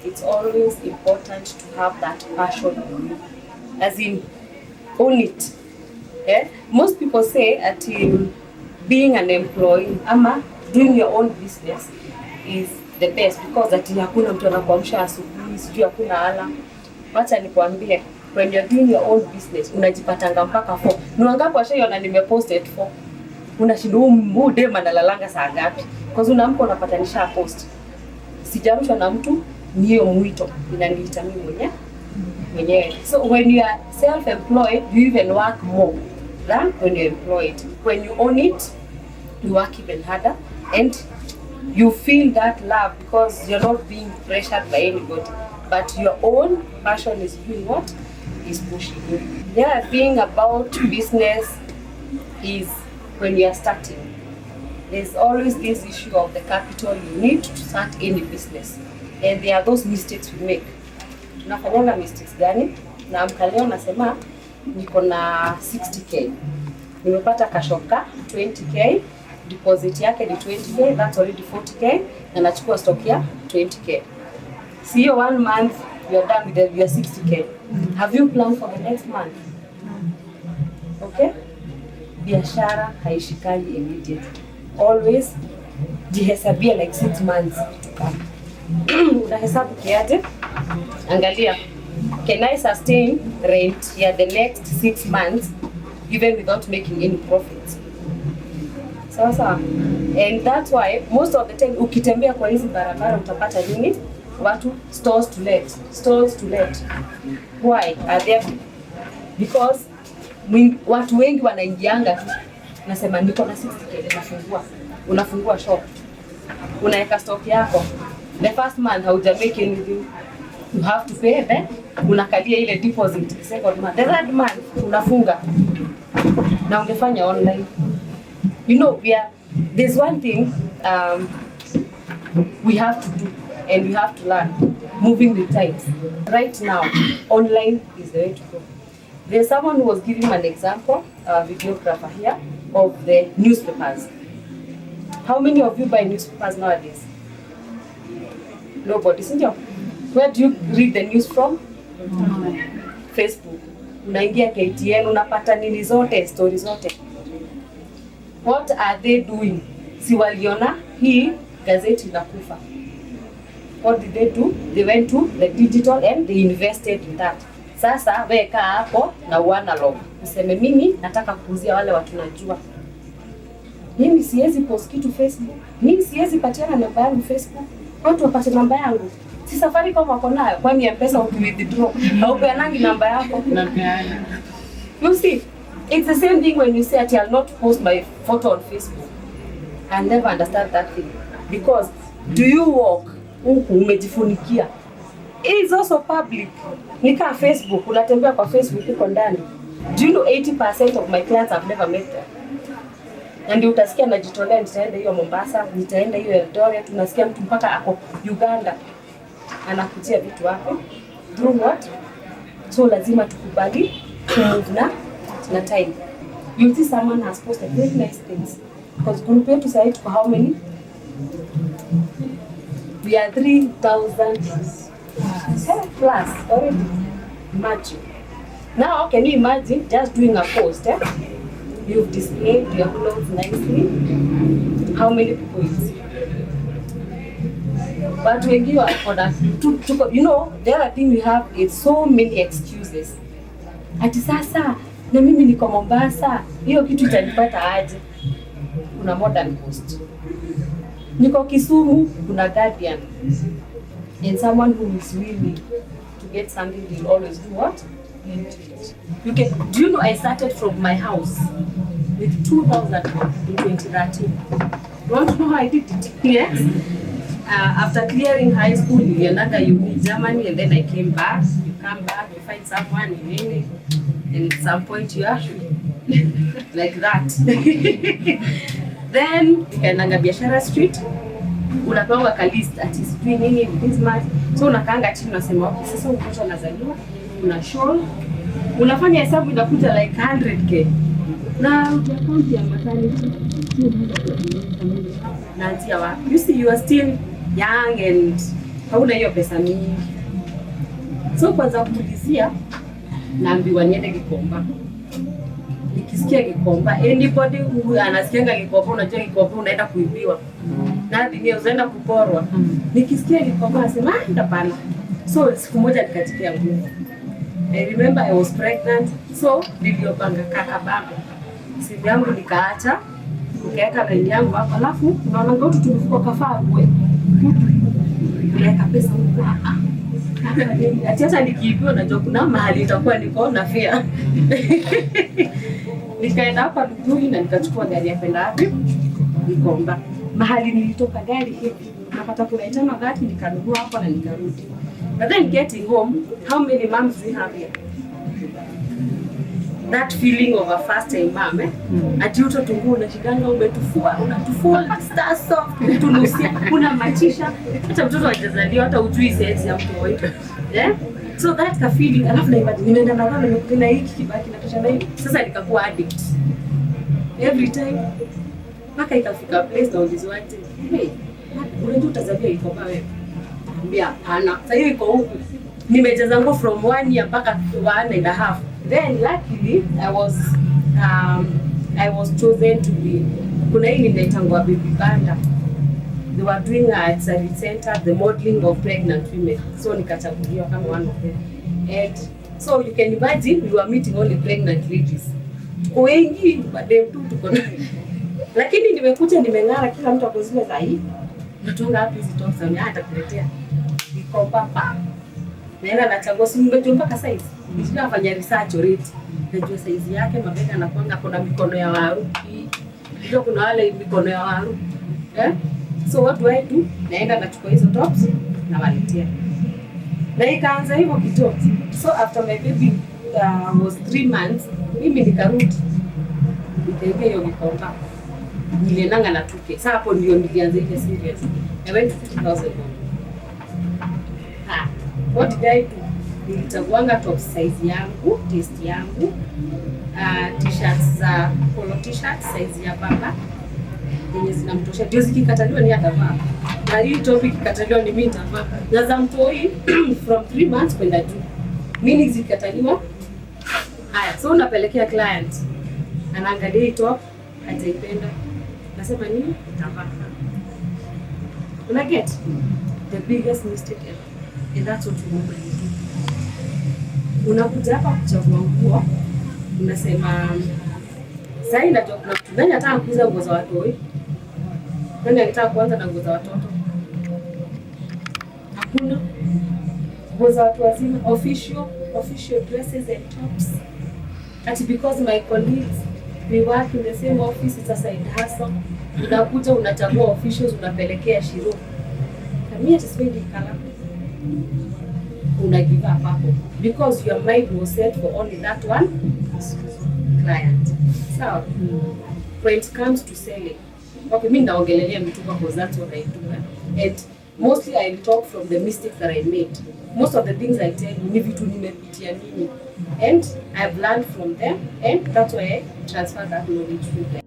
It's always important to have that passion in you, as in own it. Yeah? Most people say that being an employee ama doing your own business is the best because that hakuna mtu anakuamsha asubuhi, sijui hakuna hala. Wacha nikwambie, when you're doing your own business unajipatanga mpaka 4. Ni wangapi washaiona nimepost at 4? Unashinda huu dem analalanga saa ngapi? Because unaamka unapata nisha post. Sijarushwa na mtu, ni hiyo mwito inaniita mimi mwenyewe. So when you are self-employed, you even work more than when you're employed. When you own it, you work even harder and you feel that love because you're not being pressured by anybody. But your own passion is doing what? Is pushing you. The other thing about business is when you are starting, there's always this issue of the capital you need to start any business. And there are those mistakes we make. Tunafanyanga mistakes gani? Na mkaleo nasema niko na 60k. Nimepata kashoka 20k, deposit yake ni 20k, that's already 40k, na nachukua stock ya 20k. See you 1 month, you're done with your 60k. Have you planned for the next month? Okay? Biashara haishikani immediately. Always jihesabia like 6 months to come. Unahesabu kiaje? Angalia, can I sustain rent the next 6 months even without making any profits? Sawa. And that's why most of the time ukitembea kwa hizi barabara utapata nini? Watu stores to let. Why are there? Because watu wengi wanaingianga tu. Nasema niko na 60k, unafungua shop. Unaweka stock yako. The first month hauja make anything. You have to pay then. Unakalia ile deposit. Second month. The third month unafunga. Na ungefanya online. You know, there's one thing we have to do and we have to learn, moving with times. Right now, online is the way to go. There's someone who was giving an example, a videographer here, of the newspapers. How many of you buy newspapers nowadays? Nobody, isn't it? Where do you read the news from? Facebook. Unaingia KTN, unapata nini zote, stories zote. What are they doing? Si waliona hii gazeti inakufa. What did they do? They went to the digital and they invested in that. Sasa weka hapo na analog. Useme mimi nataka kuuzia wale watu najua. Mimi siwezi post kitu Facebook. Mimi siwezi patiana namba yangu Facebook. Watu wapate namba yangu. Si safari kama wako nayo. Kwani M-Pesa ukiwithdraw haupeanangi namba yako. Napeana. You see, it's the same thing when you say that I'll not post my photo on Facebook. I never understand that thing. Because do you walk umejifunikia? It is also public. Nika Facebook, unatembea kwa Facebook uko ndani. Do you know 80% of my clients have never met them? And utasikia najitolea nitaenda hiyo Mombasa, nitaenda hiyo Eldoret, tunasikia mtu mpaka ako Uganda anakujia vitu hapo. Through what? So lazima tukubali move na time. You see someone has posted very nice things. Because group yetu sasa tuko how many? We are 3,000 plus already. Imagine. Now, can you imagine just doing a post? You've displayed your clothes nicely. How many people you see? But when you are for that, you know, the other thing we have is so many excuses. Ati sasa, na mimi niko Mombasa, hiyo kitu itanipata aje? Kuna modern post. Niko Kisumu, kuna Guardian. And someone who is willing to get something will always do what? Okay. Do you know I started from my house with 2,000 in 2013? You want to know how I did it? Yes. After clearing high school, you in Germany, and then I came back. You come back, you find someone, you win it, and at some point you actually like that. Then ukaenda biashara street, unapewa ka list ati sijui nini this much. So unakaanga chini unasema okay, sasa mtoto anazaliwa, una show, unafanya hesabu inakuja like 100k. Na account ya maternity naanzia wapi? You see, you are still young and hauna hiyo pesa mingi. So kwanza kuulizia, naambiwa niende Gikomba. Nikisikia Gikomba, anybody who anasikianga Gikomba, unajua Gikomba unaenda kuibiwa. Na ndio unaenda kuporwa. Nikisikia Gikomba nasema hapana. So siku moja nikatikia nguvu. I remember I was pregnant, so niliopanga kaka baba. Simu yangu nikaacha, nikaweka line yangu hapo, alafu unaona ngoto tulifika kafaa kwe. Nikaweka pesa huko. Ati hata nikiibiwa najua kuna mahali itakuwa niko na fare. Nikaenda hapa Duguri na nikachukua gari ya kwenda wapi? Gikomba. Mahali nilitoka gari hivi, napata kuna itano gari nikanunua hapo na nikarudi. But then getting home, how many moms we have here? That feeling of a first time mom, ati utotungu unashikanga unatufua star soft, tunusia, unamachisha, hata mtoto hajazaliwa hata ujui sense ya mtoto. Yeah? So that ka feeling, alafu na imagine nimeenda na nimekuna hiki kibaki na kisha na hivi. Sasa nikakuwa addict. Every time mpaka ikafika place na ulizwati, hey, unajua utazabia iko kwa wewe. Ambia hapana. Sasa hiyo iko huku. Nimejaza ngo from 1 year mpaka 1.5. Then luckily I was chosen to be, kuna hii inaitangwa baby banda. They were doing at a center the modeling of pregnant women. So nikachaguliwa kama one of them. And so you can imagine we were meeting only pregnant ladies. Wengi badem tu tuko na. Lakini nimekuja nimeng'ara, kila mtu akozime zaidi. Natunga hapo hizo tops na hata kuletea. Gikomba pa. Naenda nachagua, si nimejua mpaka size. Nishafanya research already. Najua size yake, mabega anakuanga kuna mikono ya waru. Ndio kuna wale mikono ya waru. So what do I do? Naenda nachukua hizo tops na waletea. Na ikaanza hivyo kidogo. So after my baby was 3 months, mimi nikarudi. Nikaingia hiyo Gikomba. Niliendanga na 2K. Sasa hapo ndio nilianza ile serious. I went to 50,000. What did I do? Nilichaguanga top size yangu, taste yangu, t-shirts za polo t-shirts size ya baba yenye zinamtosha. Ndio zikikataliwa ni atavaa. Na hii top ikikataliwa ni mimi nitavaa. Na za mtoi from 3 months kwenda juu. Mimi zikikataliwa. Haya, so unapelekea client. Anaangalia hii top, hajaipenda. Nasema nini? Nitavaa. Una get the biggest mistake ever. And that's what you normally do. Unakuja hapa kuchagua nguo, unasema sasa najua kuna mtu nani anataka kuuza nguo za watoto. Nani anataka kuanza na nguo za watoto? Hakuna. Nguo za watu wazima, official dresses and tops. That's because my colleagues, we work in the same office, it's a side hustle. Unakuja unachagua officials, unapelekea shiro. Mimi hata kala. Una give up hapo because your mind was set for only that one client. So when it comes to selling, okay, mimi naongelelea Mitumba because that's what I do. And mostly I talk from the mistakes that I made. Most of the things I tell you, ni vitu nimepitia mimi, and I've learned from them, and that's why I transfer that knowledge to them.